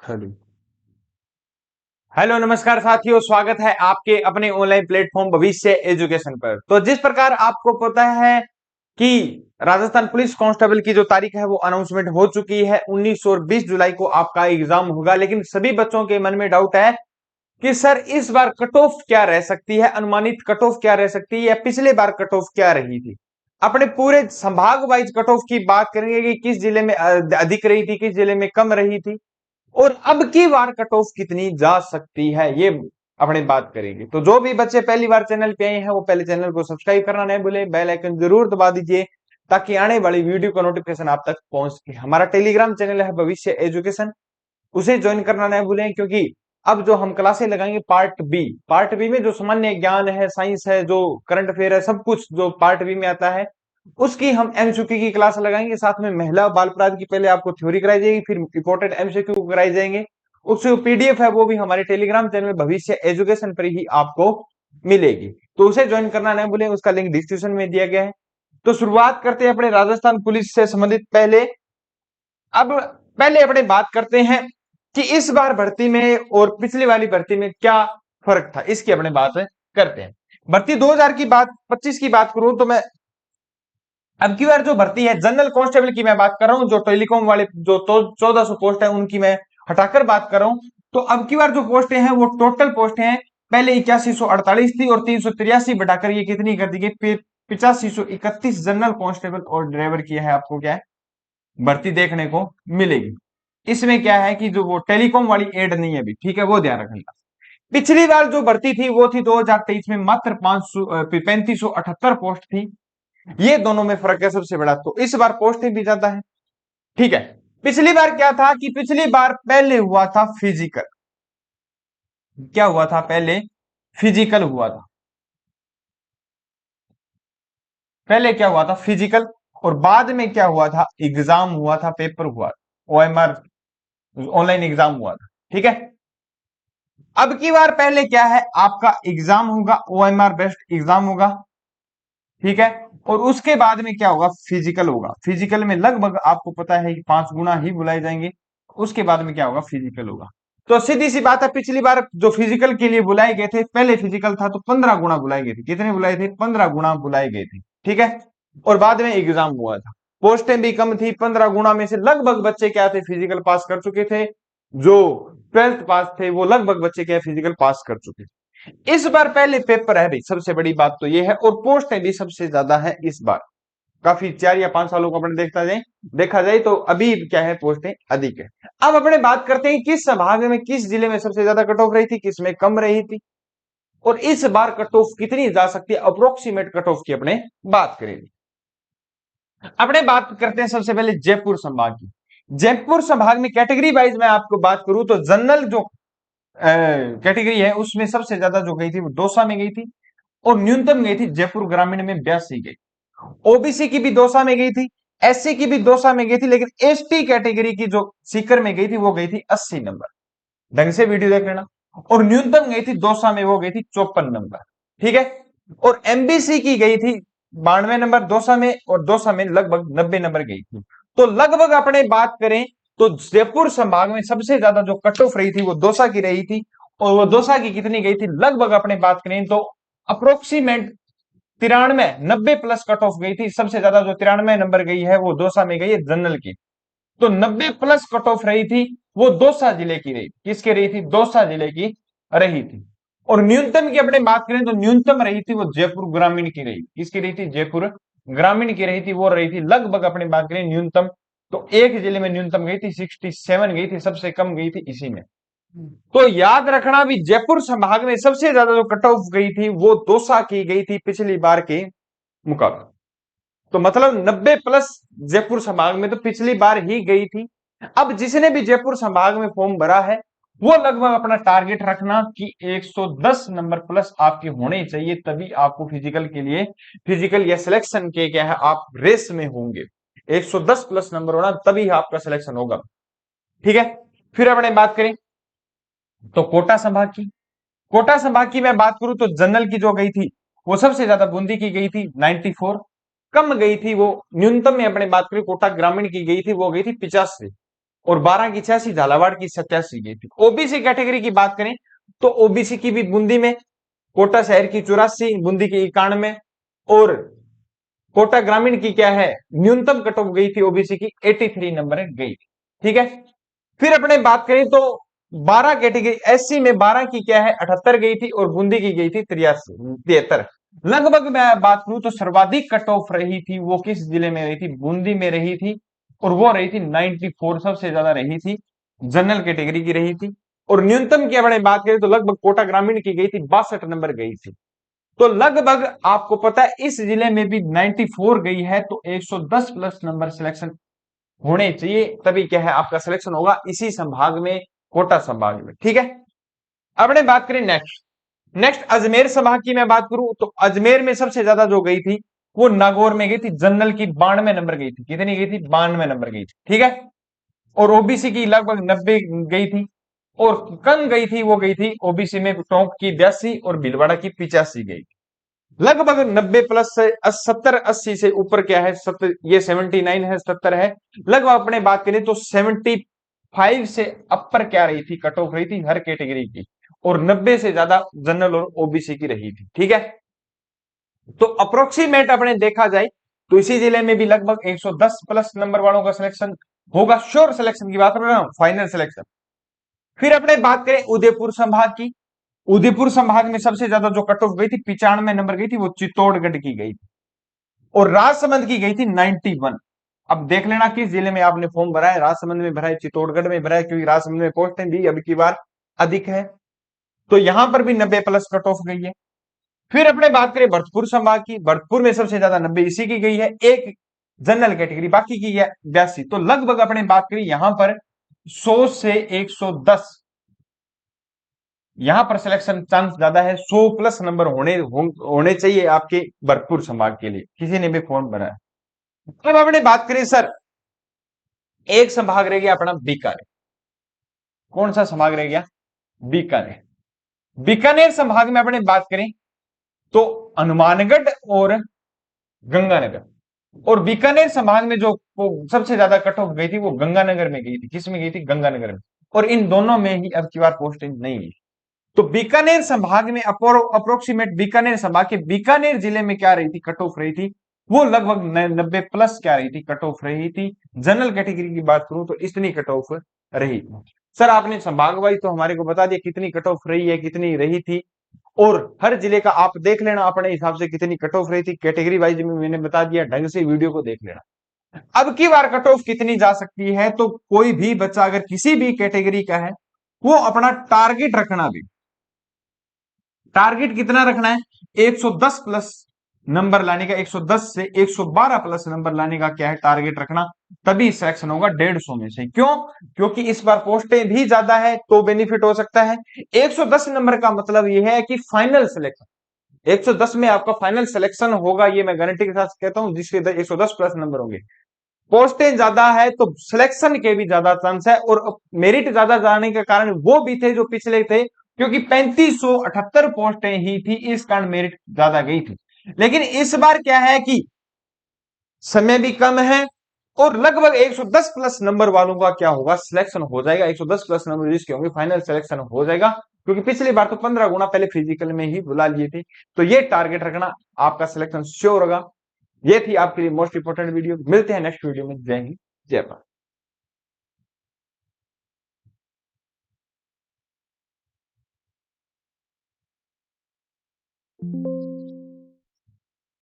खड़ी। हेलो नमस्कार साथियों, स्वागत है आपके अपने ऑनलाइन प्लेटफॉर्म भविष्य एजुकेशन पर। तो जिस प्रकार आपको पता है कि राजस्थान पुलिस कांस्टेबल की जो तारीख है वो अनाउंसमेंट हो चुकी है। 19 और 20 जुलाई को आपका एग्जाम होगा, लेकिन सभी बच्चों के मन में डाउट है कि सर इस बार कट ऑफ क्या रह सकती है, अनुमानित कट ऑफ क्या रह सकती है, या पिछले बार कट ऑफ क्या रही थी। अपने पूरे संभाग वाइज कट ऑफ की बात करेंगे कि किस जिले में अधिक रही थी, किस जिले में कम रही थी, और अब की बार कट ऑफ कितनी जा सकती है, ये अपने बात करेंगे। तो जो भी बच्चे पहली बार चैनल पे आए हैं वो पहले चैनल को सब्सक्राइब करना नहीं भूले, बेल आइकन जरूर दबा दीजिए ताकि आने वाली वीडियो का नोटिफिकेशन आप तक पहुंच सके। हमारा टेलीग्राम चैनल है भविष्य एजुकेशन, उसे ज्वाइन करना नहीं भूलें, क्योंकि अब जो हम क्लासें लगाएंगे पार्ट बी में जो सामान्य ज्ञान है, साइंस है, जो करंट अफेयर है, सब कुछ जो पार्ट बी में आता है उसकी हम एमसीक्यू की क्लास लगाएंगे। साथ में महिला बाल अपराध की पहले आपको थ्योरी कराई जाएगी, फिर इंपॉर्टेंट एमसीक्यू कराई जाएंगे। उससे जो पीडीएफ है वो भी हमारे टेलीग्राम चैनल भविष्य एजुकेशन पर ही आपको मिलेगी, तो उसे ज्वाइन करना नहीं भूलें, उसका लिंक डिस्क्रिप्शन में दिया गया है। तो शुरुआत करते हैं अपने राजस्थान पुलिस से संबंधित। अब पहले अपने बात करते हैं कि इस बार भर्ती में और पिछली वाली भर्ती में क्या फर्क था, इसकी अपने बात करते हैं। भर्ती 2000 की बात 25 की बात करूं तो मैं अब की बार जो भर्ती है जनरल कांस्टेबल की मैं बात कर रहा हूं, जो टेलीकॉम वाले जो 1400 पोस्ट है उनकी मैं हटाकर बात कर रहा हूं। तो अब की बार जो पोस्टें हैं वो टोटल पोस्ट हैं, पहले 8148 थी और 383 बढ़ाकर ये कितनी कर दी गई, 8531 जनरल कांस्टेबल और ड्राइवर की है आपको क्या है भर्ती देखने को मिलेगी। इसमें क्या है कि जो वो टेलीकॉम वाली एड नहीं है अभी, ठीक है, वो ध्यान रखना। पिछली बार जो भर्ती थी वो थी 2023 में, मात्र 3578 पोस्ट थी। ये दोनों में फर्क है सबसे बड़ा। तो इस बार पोस्टें भी ज्यादा है, ठीक है। पिछली बार क्या था कि पिछली बार पहले हुआ था फिजिकल। क्या हुआ था पहले? फिजिकल हुआ था। पहले क्या हुआ था? फिजिकल। और बाद में क्या हुआ था? एग्जाम हुआ था, पेपर हुआ, ओएमआर ऑनलाइन एग्जाम हुआ था, ठीक है। अब की बार पहले क्या है, आपका एग्जाम होगा, ओएमआर बेस्ड एग्जाम होगा, ठीक है। और उसके बाद में क्या होगा? फिजिकल होगा। फिजिकल में लगभग आपको पता है कि 5 गुना ही बुलाए जाएंगे। उसके बाद में क्या होगा? फिजिकल होगा। तो सीधी सी बात है, पिछली बार जो फिजिकल के लिए बुलाए गए थे, पहले फिजिकल था तो 15 गुना बुलाए गए थे। कितने बुलाए थे? 15 गुना बुलाए गए थे, ठीक है। और बाद में एग्जाम हुआ था, पोस्टें भी कम थी। 15 गुना में से लगभग बच्चे क्या थे? फिजिकल पास कर चुके थे। जो 12th पास थे वो लगभग बच्चे क्या फिजिकल पास कर चुके थे। इस बार पहले पेपर है भाई, सबसे बड़ी बात तो ये है, और पोस्टें भी सबसे ज्यादा है इस बार। काफी 4 या 5 सालों को अपने देखा जाए तो अभी क्या है, पोस्टें अधिक है। अब अपने बात करते हैं किस संभाग में, किस जिले में सबसे ज्यादा कट ऑफ रही थी, किस में कम रही थी, और इस बार कट ऑफ कितनी जा सकती है, अप्रोक्सीमेट कट ऑफ की अपने बात करेंगे। अपने बात करते हैं सबसे पहले जयपुर संभाग की। जयपुर संभाग में कैटेगरी वाइज मैं आपको बात करूं तो जनरल जो कैटेगरी है उसमें सबसे ज्यादा जो गई थी वो दौसा में गई थी, और न्यूनतम गई थी जयपुर ग्रामीण में 82 गई। ओबीसी की भी दौसा में गई थी, एससी की भी दौसा में गई थी, लेकिन एसटी कैटेगरी की जो सीकर में गई थी वो गई थी 80 नंबर। ढंग से वीडियो देख लेना। और न्यूनतम गई थी दौसा में, वो गई थी 54 नंबर, ठीक है। और एमबीसी की गई थी 92 नंबर दौसा में, और दौसा में लगभग 90 नंबर गई थी। तो लगभग अपने बात करें तो जयपुर संभाग में सबसे ज्यादा जो कट ऑफ रही थी वो दौसा की रही थी। और वो दौसा की कितनी गई थी? लगभग अपने बात करें तो अप्रोक्सीमेट 93 90 प्लस कट ऑफ गई थी। सबसे ज्यादा जो 93 नंबर गई है वो दौसा में गई है जनरल की। तो 90 प्लस कट ऑफ रही थी वो दौसा जिले की रही। किसकी रही थी? दौसा जिले की रही थी। और न्यूनतम की अपने बात करें तो न्यूनतम रही थी वो जयपुर ग्रामीण की रही। किसकी रही थी? जयपुर ग्रामीण की रही थी, वो रही थी लगभग अपने बात करें न्यूनतम। तो एक जिले में न्यूनतम गई थी 67 गई थी, सबसे कम गई थी इसी में। तो याद रखना भी, जयपुर संभाग में सबसे ज्यादा जो कट ऑफ गई थी वो दौसा की गई थी पिछली बार के मुकाबले। तो मतलब 90 प्लस जयपुर संभाग में तो पिछली बार ही गई थी। अब जिसने भी जयपुर संभाग में फॉर्म भरा है वो लगभग अपना टारगेट रखना कि 110 नंबर प्लस आपके होने चाहिए, तभी आपको फिजिकल के लिए, फिजिकल या सिलेक्शन के क्या है, आप रेस में होंगे। 110 प्लस नंबर होना तभी आपका सिलेक्शन होगा, ठीक है। फिर अपने बात करें तो कोटा संभाग की। कोटा संभाग की मैं बात करूं तो जनरल की जो गई थी वो सबसे ज्यादा बूंदी की गई थी 94। कम गई थी वो न्यूनतम में अपने बात करें कोटा ग्रामीण की गई थी, वो गई थी 85। और 12 की 86, झालावाड़ की 87 गई थी। ओबीसी कैटेगरी की बात करें तो ओबीसी की भी बूंदी में, कोटा शहर की 84, बूंदी की 91 और कोटा ग्रामीण की क्या है न्यूनतम कट ऑफ गई थी ओबीसी की 83 नंबर गई थी। ठीक है, फिर अपने बात करें तो 12 कैटेगरी एससी में 12 की क्या है 78 गई थी और बूंदी की गई थी 73। लगभग मैं बात करूं तो सर्वाधिक कट ऑफ रही थी वो किस जिले में रही थी, बूंदी में रही थी और वो रही थी 94, सबसे ज्यादा रही थी जनरल कैटेगरी की रही थी। और न्यूनतम की अपने बात करें तो लगभग कोटा ग्रामीण की गई थी 62 नंबर गई थी। तो लगभग आपको पता है इस जिले में भी 94 गई है, तो 110 प्लस नंबर सिलेक्शन होने चाहिए, तभी क्या है आपका सिलेक्शन होगा इसी संभाग में, कोटा संभाग में। ठीक है, अब अपने बात करें नेक्स्ट। नेक्स्ट अजमेर संभाग की मैं बात करूं तो अजमेर में सबसे ज्यादा जो गई थी वो नागौर में गई थी, जनरल की 92 नंबर गई थी। कितनी गई थी? 92 नंबर गई थी। ठीक है, और ओबीसी की लगभग 90 गई थी। और कम गई थी वो गई थी ओबीसी में टोंक की 82 और भीलवाड़ा की 85 गई। लगभग 90 प्लस से 70-80 से ऊपर क्या है, 70, ये 79 है, 70 है। लगभग अपने बात करें तो 75 से अपर क्या रही थी, कट ऑफ रही थी हर कैटेगरी की, और 90 से ज्यादा जनरल और ओबीसी की रही थी। ठीक है, तो अप्रोक्सीमेट अपने देखा जाए तो इसी जिले में भी लगभग 110 प्लस नंबर वालों का सिलेक्शन होगा। श्योर सिलेक्शन की बात कर रहा हूं, फाइनल सिलेक्शन। फिर अपने बात करें उदयपुर संभाग की। उदयपुर संभाग में सबसे ज्यादा जो कट ऑफ गई थी 95 नंबर गई थी, वो चित्तौड़गढ़ की गई थी। और राजसमंद की गई थी 91। अब देख लेना किस जिले में आपने फॉर्म भरा है, राजसमंद में भरा है, चित्तौड़गढ़ में भरा है, क्योंकि राजसमंद में पोस्टें भी अब की बार अधिक है, तो यहां पर भी 90 प्लस कट ऑफ गई है। फिर अपने बात करें भरतपुर संभाग की, भरतपुर में सबसे ज्यादा 90 इसी की गई है, एक जनरल कैटेगरी, बाकी की है 82। तो लगभग अपने बात करें यहां पर 100 से 110 यहां पर सिलेक्शन चांस ज्यादा है। 100 प्लस नंबर होने चाहिए आपके भरतपुर संभाग के लिए, किसी ने भी फॉर्म भरा है। अब अपने बात करें सर, एक संभाग रह गया अपना बीकानेर। कौन सा संभाग रह गया? बीकानेर। बीकानेर संभाग में अपने बात करें तो हनुमानगढ़ और गंगानगर। और बीकानेर संभाग में जो सबसे ज्यादा कट ऑफ गई थी वो गंगानगर में गई थी। किस में गई थी? गंगानगर में। और इन दोनों में ही अब की बार पोस्टिंग नहीं है। तो बीकानेर संभाग में अप्रोक्सीमेट बीकानेर संभाग के बीकानेर जिले में क्या रही थी, कट ऑफ रही थी वो लगभग 90 प्लस क्या रही थी, कट ऑफ रही थी। जनरल कैटेगरी की बात करूं तो इतनी कट ऑफ रही थी। सर आपने संभाग वाइज तो हमारे को बता दिया कितनी कट ऑफ रही है, कितनी रही थी, और हर जिले का आप देख लेना अपने हिसाब से कितनी कट ऑफ रही थी। कैटेगरी वाइज में मैंने बता दिया, ढंग से वीडियो को देख लेना। अब की बार कट ऑफ कितनी जा सकती है, तो कोई भी बच्चा अगर किसी भी कैटेगरी का है वो अपना टारगेट रखना भी, टारगेट कितना रखना है? 110 प्लस नंबर लाने का, 110 से 112 प्लस नंबर लाने का क्या है टारगेट रखना, तभी सिलेक्शन होगा 150 में से। क्यों? क्योंकि इस बार पोस्टें भी ज्यादा है तो बेनिफिट हो सकता है। 110 नंबर का मतलब यह है कि फाइनल सिलेक्शन 110 में आपका फाइनल सिलेक्शन होगा, ये मैं गारंटी के साथ कहता हूं, जिसके 110 प्लस नंबर होंगे। पोस्टें ज्यादा है तो सिलेक्शन के भी ज्यादा चांस है, और मेरिट ज्यादा जाने के कारण वो भी थे जो पिछले थे, क्योंकि 3578 पोस्टें ही थी, इस कारण मेरिट ज्यादा गई थी। लेकिन इस बार क्या है कि समय भी कम है और लगभग 110 प्लस नंबर वालों का क्या होगा, सिलेक्शन हो जाएगा। 110 प्लस नंबर जिसके होंगे फाइनल सिलेक्शन हो जाएगा, क्योंकि पिछली बार तो 15 गुना पहले फिजिकल में ही बुला लिए थे। तो ये टारगेट रखना, आपका सिलेक्शन श्योर होगा। ये थी आपके लिए मोस्ट इंपोर्टेंट वीडियो। मिलते हैं नेक्स्ट वीडियो में। जय हिंद, जय भारत।